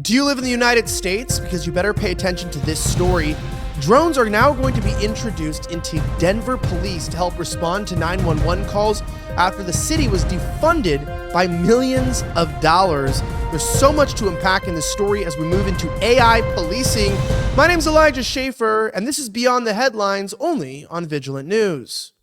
Do you live in the United States? Because you better pay attention to this story. Drones are now going to be introduced into Denver police to help respond to 911 calls after the city was defunded by millions of dollars. There's so much to unpack in this story as we move into AI policing. My name's Elijah Schaefer, and this is Beyond the Headlines, only on Vigilant News.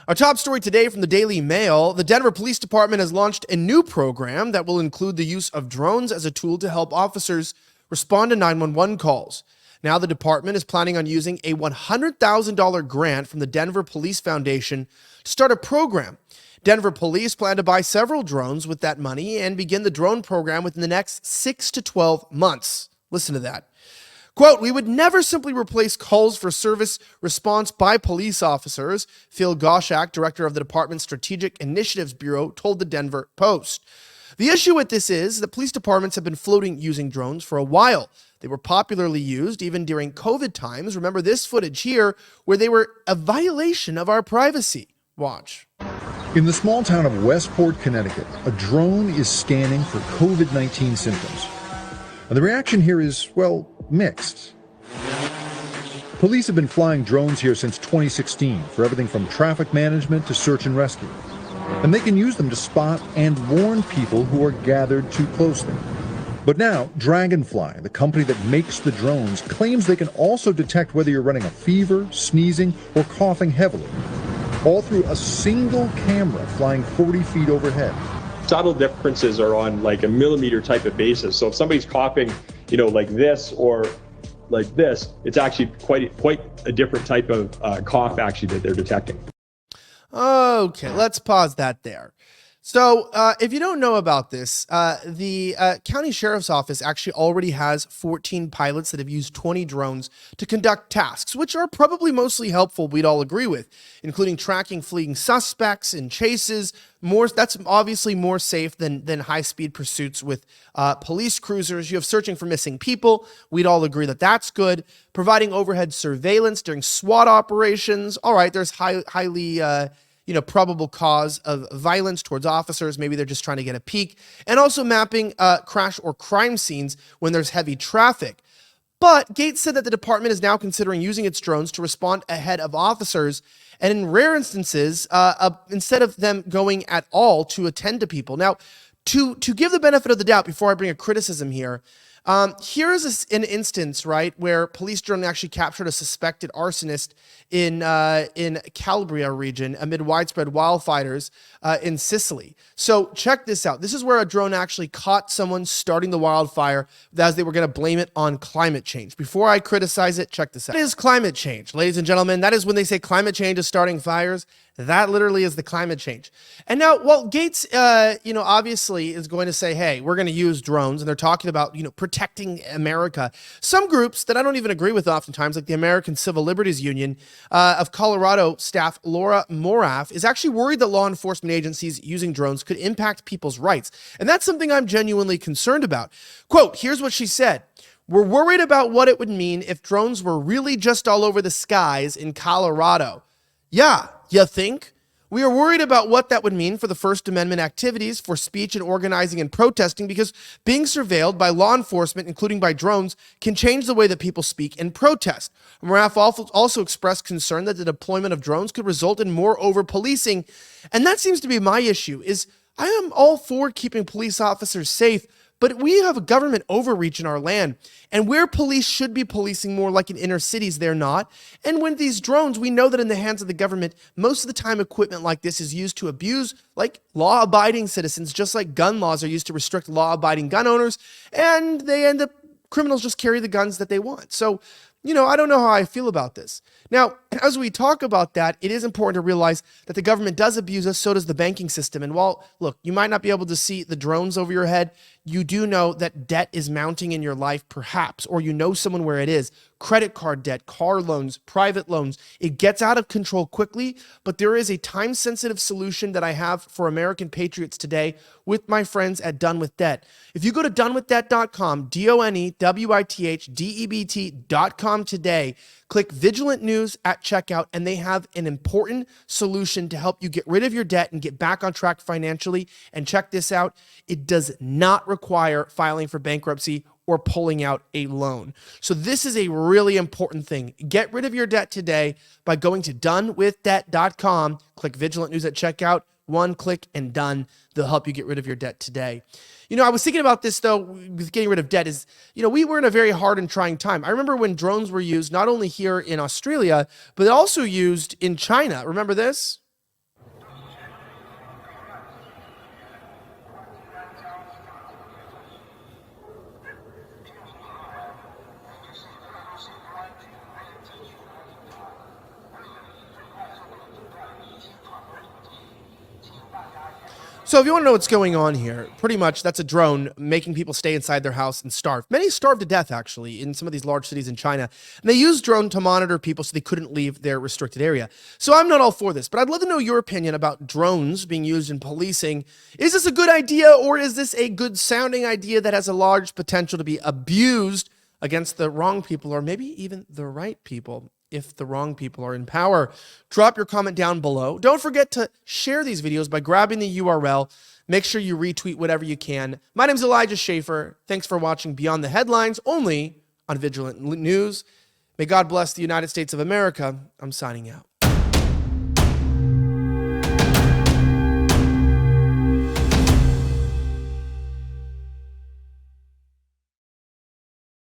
Our top story today from the Daily Mail: the Denver Police Department has launched a new program that will include the use of drones as a tool to help officers respond to 911 calls. Now the department is planning on using a $100,000 grant from the Denver Police Foundation to start a program. Denver police plan to buy several drones with that money and begin the drone program within the next 6 to 12 months. Listen to that. Quote, "We would never simply replace calls for service response by police officers," Phil Goshak, director of the department's Strategic Initiatives Bureau, told the Denver Post. The issue with this is that police departments have been floating using drones for a while. They were popularly used even during COVID times. Remember this footage here where they were a violation of our privacy. Watch. In the small town of Westport, Connecticut, a drone is scanning for COVID-19 symptoms. And the reaction here is, well, mixed. Police have been flying drones here since 2016 for everything from traffic management to search and rescue. And they can use them to spot and warn people who are gathered too closely. But now, Dragonfly, the company that makes the drones, claims they can also detect whether you're running a fever, sneezing, or coughing heavily, all through a single camera flying 40 feet overhead. Subtle differences are on like a millimeter type of basis. So if somebody's coughing, like this or like this, it's actually quite a different type of cough actually that they're detecting. Okay, let's pause that there. So if you don't know about this, the county sheriff's office actually already has 14 pilots that have used 20 drones to conduct tasks, which are probably mostly helpful, we'd all agree with, including tracking fleeing suspects in chases. That's obviously more safe than high-speed pursuits with police cruisers. You have searching for missing people. We'd all agree that that's good. Providing overhead surveillance during SWAT operations. All right, there's highly probable cause of violence towards officers. Maybe they're just trying to get a peek. And also mapping crash or crime scenes when there's heavy traffic. But Gates said that the department is now considering using its drones to respond ahead of officers, and in rare instances, instead of them going at all to attend to people. Now, to give the benefit of the doubt before I bring a criticism here, here's an instance, right, where police drone actually captured a suspected arsonist in Calabria region amid widespread wildfires in Sicily. So check this out. This is where a drone actually caught someone starting the wildfire as they were going to blame it on climate change. Before I criticize it, check this out. What is climate change, ladies and gentlemen? That is when they say climate change is starting fires. That literally is the climate change. And now, well, Gates, obviously is going to say, hey, we're going to use drones, and they're talking about, protecting America. Some groups that I don't even agree with oftentimes, like the American Civil Liberties Union of Colorado staff Laura Moraff, is actually worried that law enforcement agencies using drones could impact people's rights. And that's something I'm genuinely concerned about. Quote, here's what she said. "We're worried about what it would mean if drones were really just all over the skies in Colorado." Yeah, you think? We are worried about what that would mean for the First Amendment activities, for speech and organizing and protesting, because being surveilled by law enforcement, including by drones, can change the way that people speak and protest. Moraff also expressed concern that the deployment of drones could result in more over-policing. And that seems to be my issue, is I am all for keeping police officers safe, but we have a government overreach in our land, and where police should be policing more like in inner cities, they're not. And when these drones, we know that in the hands of the government, most of the time equipment like this is used to abuse like law-abiding citizens, just like gun laws are used to restrict law-abiding gun owners, and they end up, criminals just carry the guns that they want. So, I don't know how I feel about this. Now, as we talk about that, it is important to realize that the government does abuse us, so does the banking system. And while, look, you might not be able to see the drones over your head, you do know that debt is mounting in your life, perhaps, or you know someone where it is. Credit card debt, car loans, private loans. It gets out of control quickly, but there is a time-sensitive solution that I have for American patriots today with my friends at Done With Debt. If you go to donewithdebt.com, DonewithDebt.com today, Click Vigilant News at checkout, and they have an important solution to help you get rid of your debt and get back on track financially. And check this out. It does not require filing for bankruptcy or pulling out a loan. So this is a really important thing. Get rid of your debt today by going to donewithdebt.com. Click Vigilant News at checkout. One click and done. They'll help you get rid of your debt today. You know, I was thinking about this, though, with getting rid of debt is, you know, we were in a very hard and trying time. I remember when drones were used, not only here in Australia, but also used in China. Remember this? So if you want to know what's going on here, pretty much that's a drone making people stay inside their house and starve. Many starved to death, actually, in some of these large cities in China. And they used drone to monitor people so they couldn't leave their restricted area. So I'm not all for this, but I'd love to know your opinion about drones being used in policing. Is this a good idea, or is this a good sounding idea that has a large potential to be abused against the wrong people, or maybe even the right people, if the wrong people are in power? Drop your comment down below. Don't forget to share these videos by grabbing the URL. Make sure you retweet whatever you can. My name's Elijah Schaefer. Thanks for watching Beyond the Headlines, only on Vigilant News. May God bless the United States of America. I'm signing out.